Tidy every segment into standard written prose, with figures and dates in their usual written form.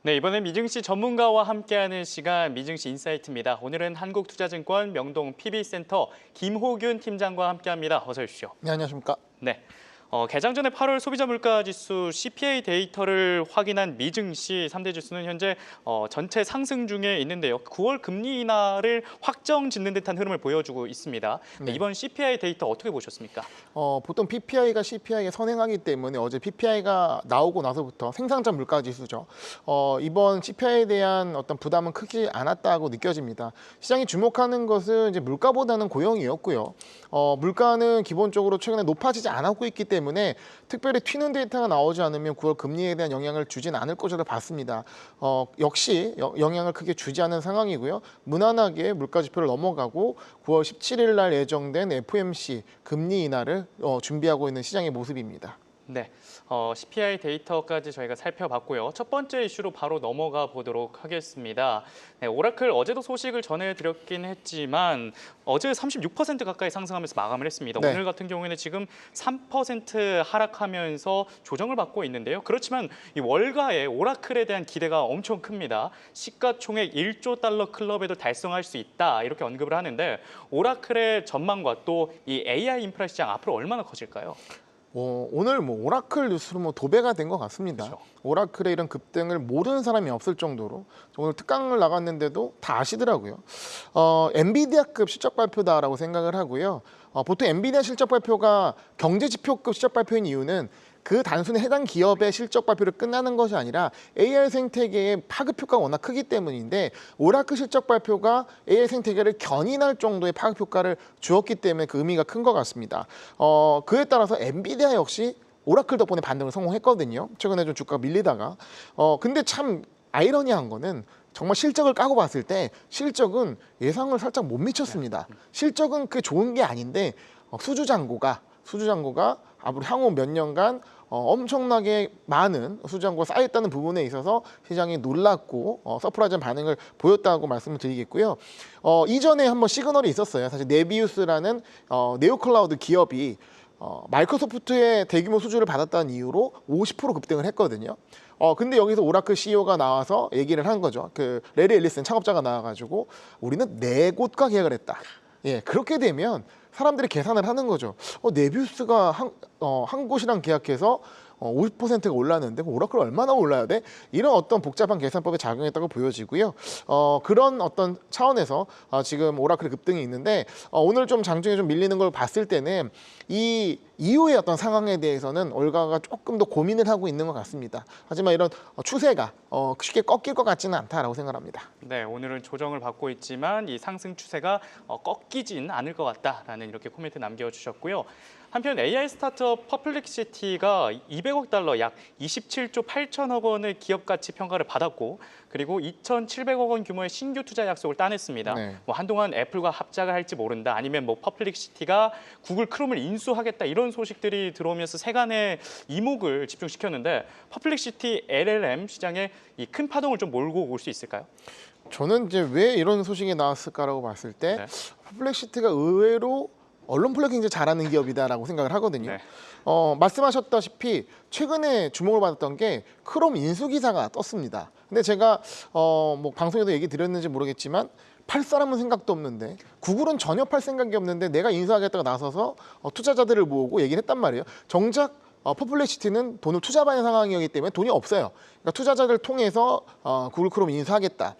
네, 이번엔 미증시 전문가와 함께하는 시간 미증시 인사이트입니다. 오늘은 한국투자증권 명동 PB센터 김호균 팀장과 함께합니다. 어서 오십시오. 네, 안녕하십니까. 네. 개장 전에 8월 소비자 물가 지수 CPI 데이터를 확인한 미증시 3대 지수는 현재 전체 상승 중에 있는데요. 9월 금리 인하를 확정 짓는 듯한 흐름을 보여주고 있습니다. 네, 이번 CPI 데이터 어떻게 보셨습니까? 보통 PPI가 CPI에 선행하기 때문에 어제 PPI가 나오고 나서부터 생산자 물가 지수죠. 이번 CPI에 대한 어떤 부담은 크지 않았다고 느껴집니다. 시장이 주목하는 것은 이제 물가보다는 고용이었고요. 물가는 기본적으로 최근에 높아지지 않았고 있기 때문에 특별히 튀는 데이터가 나오지 않으면 9월 금리에 대한 영향을 주진 않을 것으로 봤습니다. 역시 영향을 크게 주지 않은 상황이고요. 무난하게 물가 지표를 넘어가고 9월 17일 날 예정된 FOMC 금리 인하를 준비하고 있는 시장의 모습입니다. 네, CPI 데이터까지 저희가 살펴봤고요. 첫 번째 이슈로 바로 넘어가 보도록 하겠습니다. 네, 오라클 어제도 소식을 전해드렸긴 했지만 어제 36% 가까이 상승하면서 마감을 했습니다. 네. 오늘 같은 경우에는 지금 3% 하락하면서 조정을 받고 있는데요. 그렇지만 이 월가에 오라클에 대한 기대가 엄청 큽니다. 시가총액 1조 달러 클럽에도 달성할 수 있다 이렇게 언급을 하는데 오라클의 전망과 또 이 AI 인프라 시장 앞으로 얼마나 커질까요? 오늘 오라클 뉴스로 도배가 된 것 같습니다. 그렇죠. 오라클의 이런 급등을 모르는 사람이 없을 정도로 오늘 특강을 나갔는데도 다 아시더라고요. 엔비디아급 실적 발표다라고 생각을 하고요. 보통 엔비디아 실적 발표가 경제 지표급 실적 발표인 이유는 그 단순히 해당 기업의 실적 발표를 끝나는 것이 아니라 AI 생태계의 파급 효과가 워낙 크기 때문인데 오라클 실적 발표가 AI 생태계를 견인할 정도의 파급 효과를 주었기 때문에 그 의미가 큰 것 같습니다. 그에 따라서 엔비디아 역시 오라클 덕분에 반등을 성공했거든요. 최근에 좀 주가가 밀리다가. 근데 참 아이러니한 거는 정말 실적을 까고 봤을 때 실적은 예상을 살짝 못 미쳤습니다. 실적은 그게 좋은 게 아닌데 수주잔고가 앞으로 향후 몇 년간 엄청나게 많은 수주잔고가 쌓였다는 부분에 있어서 시장이 놀랐고 서프라이즈한 반응을 보였다고 말씀을 드리겠고요. 이전에 한번 시그널이 있었어요. 사실 네비우스라는 네오클라우드 기업이 마이크로소프트의 대규모 수주를 받았다는 이유로 50% 급등을 했거든요. 근데 여기서 오라클 CEO가 나와서 얘기를 한 거죠. 그 레리 앨리슨 창업자가 나와가지고 우리는 4곳과 계약을 했다. 예, 그렇게 되면 사람들이 계산을 하는 거죠. 네비우스가 한 곳이랑 계약해서 50%가 올랐는데 오라클 얼마나 올라야 돼? 이런 어떤 복잡한 계산법에 작용했다고 보여지고요. 그런 어떤 차원에서 지금 오라클의 급등이 있는데 오늘 좀 장중에 좀 밀리는 걸 봤을 때는 이 이후의 어떤 상황에 대해서는 올가가 조금 더 고민을 하고 있는 것 같습니다. 하지만 이런 추세가 쉽게 꺾일 것 같지는 않다라고 생각합니다. 네, 오늘은 조정을 받고 있지만 이 상승 추세가 꺾이진 않을 것 같다라는 이렇게 코멘트 남겨주셨고요. 한편 AI 스타트업 퍼플렉시티가 200억 달러 약 27조 8천억 원의 기업 가치 평가를 받았고 그리고 2,700억 원 규모의 신규 투자 약속을 따냈습니다. 네. 한동안 애플과 합작을 할지 모른다 아니면 퍼플렉시티가 구글 크롬을 인수하겠다 이런 소식들이 들어오면서 세간의 이목을 집중시켰는데 퍼플렉시티 LLM 시장에 이 큰 파동을 좀 몰고 올 수 있을까요? 저는 이제 왜 이런 소식이 나왔을까라고 봤을 때 네. 퍼플렉시티가 의외로 언론 플래깅 굉장히 잘하는 기업이다라고 생각을 하거든요. 네. 말씀하셨다시피 최근에 주목을 받았던 게 크롬 인수 기사가 떴습니다. 근데 제가 방송에도 얘기 드렸는지 모르겠지만 팔 사람은 생각도 없는데 구글은 전혀 팔 생각이 없는데 내가 인수하겠다고 나서서 투자자들을 모으고 얘기를 했단 말이에요. 정작 퍼플렉시티는 돈을 투자받는 상황이기 때문에 돈이 없어요. 그러니까 투자자들 통해서 구글 크롬 인수하겠다.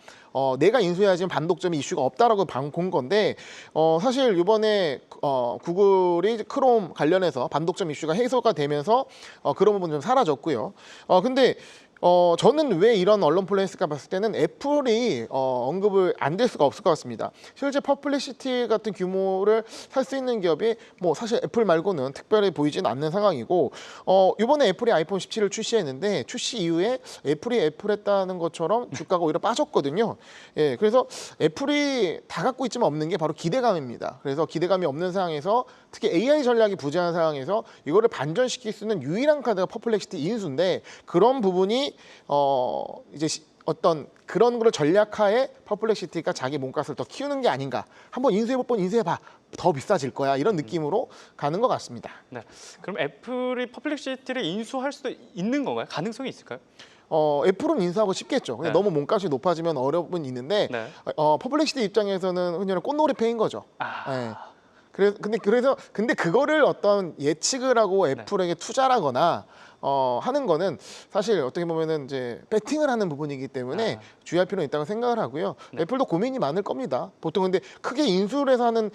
내가 인수해야지만 반독점이 이슈가 없다라고 본 건데 사실 이번에 구글이 크롬 관련해서 반독점 이슈가 해소가 되면서 그런 부분 좀 사라졌고요. 근데 저는 왜 이런 언론 플레이스가 봤을 때는 애플이 언급을 안 될 수가 없을 것 같습니다. 실제 퍼플렉시티 같은 규모를 살 수 있는 기업이 사실 애플 말고는 특별히 보이지는 않는 상황이고 이번에 애플이 아이폰 17을 출시했는데 출시 이후에 애플이 애플했다는 것처럼 주가가 오히려 빠졌거든요. 예, 그래서 애플이 다 갖고 있지만 없는 게 바로 기대감입니다. 그래서 기대감이 없는 상황에서 특히 AI 전략이 부재한 상황에서 이거를 반전시킬 수 있는 유일한 카드가 퍼플렉시티 인수인데 그런 부분이 이제 어떤 그런 거를 전략하에 퍼플렉시티가 자기 몸값을 더 키우는 게 아닌가. 한번 인수해봐. 더 비싸질 거야. 이런 느낌으로 가는 것 같습니다. 네. 그럼 애플이 퍼플렉시티를 인수할 수도 있는 건가요? 가능성이 있을까요? 애플은 인수하고 싶겠죠. 근데 네. 너무 몸값이 높아지면 어려움은 있는데 네. 퍼블릭시티 입장에서는 흔히 말하는 꽃놀이패인 거죠. 아, 네. 근데 그거를 어떤 예측을 하고 애플에게 투자라거나 하는 거는 사실 어떻게 보면은 이제 배팅을 하는 부분이기 때문에 주의할 필요는 있다고 생각을 하고요. 네. 애플도 고민이 많을 겁니다. 보통 근데 크게 인수를 해서 하는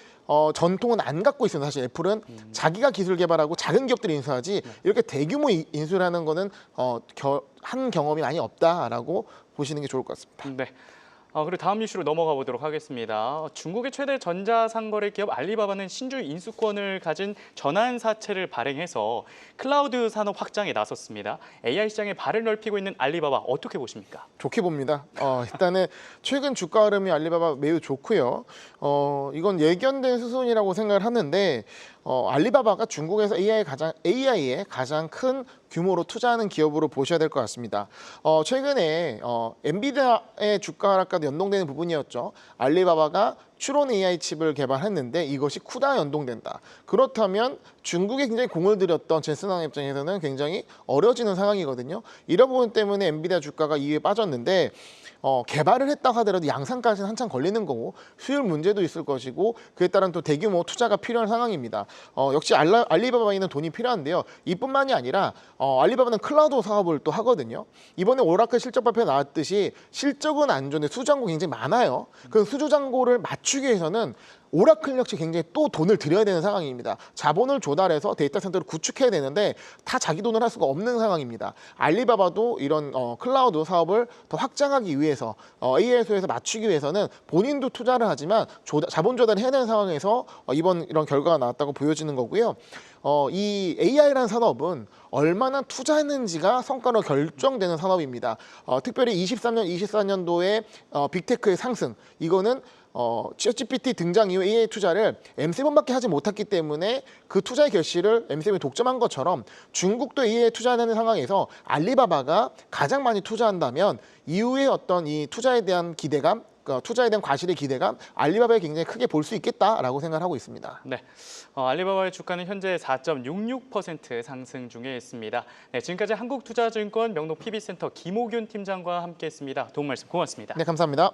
전통은 안 갖고 있어요. 사실 애플은 자기가 기술 개발하고 작은 기업들이 인수하지 이렇게 대규모 인수를 하는 거는 한 경험이 많이 없다라고 보시는 게 좋을 것 같습니다. 네. 그리고 다음 이슈로 넘어가 보도록 하겠습니다. 중국의 최대 전자상거래 기업 알리바바는 신주 인수권을 가진 전환 사채를 발행해서 클라우드 산업 확장에 나섰습니다. AI 시장에 발을 넓히고 있는 알리바바 어떻게 보십니까? 좋게 봅니다. 일단은 최근 주가 흐름이 알리바바 매우 좋고요. 이건 예견된 수순이라고 생각을 하는데 알리바바가 중국에서 AI에 가장 큰 규모로 투자하는 기업으로 보셔야 될 것 같습니다. 최근에 엔비디아의 주가 하락과도 연동되는 부분이었죠. 알리바바가 추론 AI 칩을 개발했는데 이것이 쿠다 연동된다. 그렇다면 중국에 굉장히 공을 들였던 젠슨항 입장에서는 굉장히 어려워지는 상황이거든요. 이런 부분 때문에 엔비디아 주가가 이에 빠졌는데 개발을 했다 하더라도 양산까지는 한참 걸리는 거고 수율 문제도 있을 것이고 그에 따른 또 대규모 투자가 필요한 상황입니다. 역시 알리바바에는 돈이 필요한데요. 이뿐만이 아니라 알리바바는 클라우드 사업을 또 하거든요. 이번에 오라클 실적 발표 나왔듯이 실적은 안 좋은데 수주잔고 굉장히 많아요. 그 수주잔고를 맞추기 위해서는 오라클 역시 굉장히 또 돈을 들여야 되는 상황입니다. 자본을 조달해서 데이터 센터를 구축해야 되는데 다 자기 돈을 할 수가 없는 상황입니다. 알리바바도 이런 클라우드 사업을 더 확장하기 위해서 AI에서 맞추기 위해서는 본인도 투자를 하지만 자본 조달을 해야 되는 상황에서 이번 이런 결과가 나왔다고 보여지는 거고요. 이 AI라는 산업은 얼마나 투자했는지가 성과로 결정되는 산업입니다. 특별히 23년, 24년도에 빅테크의 상승 이거는 ChatGPT 등장 이후 AI 투자를 M7밖에 하지 못했기 때문에 그 투자의 결실을 M7이 독점한 것처럼 중국도 AI에 투자하는 상황에서 알리바바가 가장 많이 투자한다면 이후에 어떤 이 투자에 대한 기대감, 투자에 대한 과실의 기대감, 알리바바에 굉장히 크게 볼 수 있겠다라고 생각하고 있습니다. 네, 알리바바의 주가는 현재 4.66% 상승 중에 있습니다. 네, 지금까지 한국투자증권 명동 PB센터 김호균 팀장과 함께했습니다. 도움 말씀 고맙습니다. 네, 감사합니다.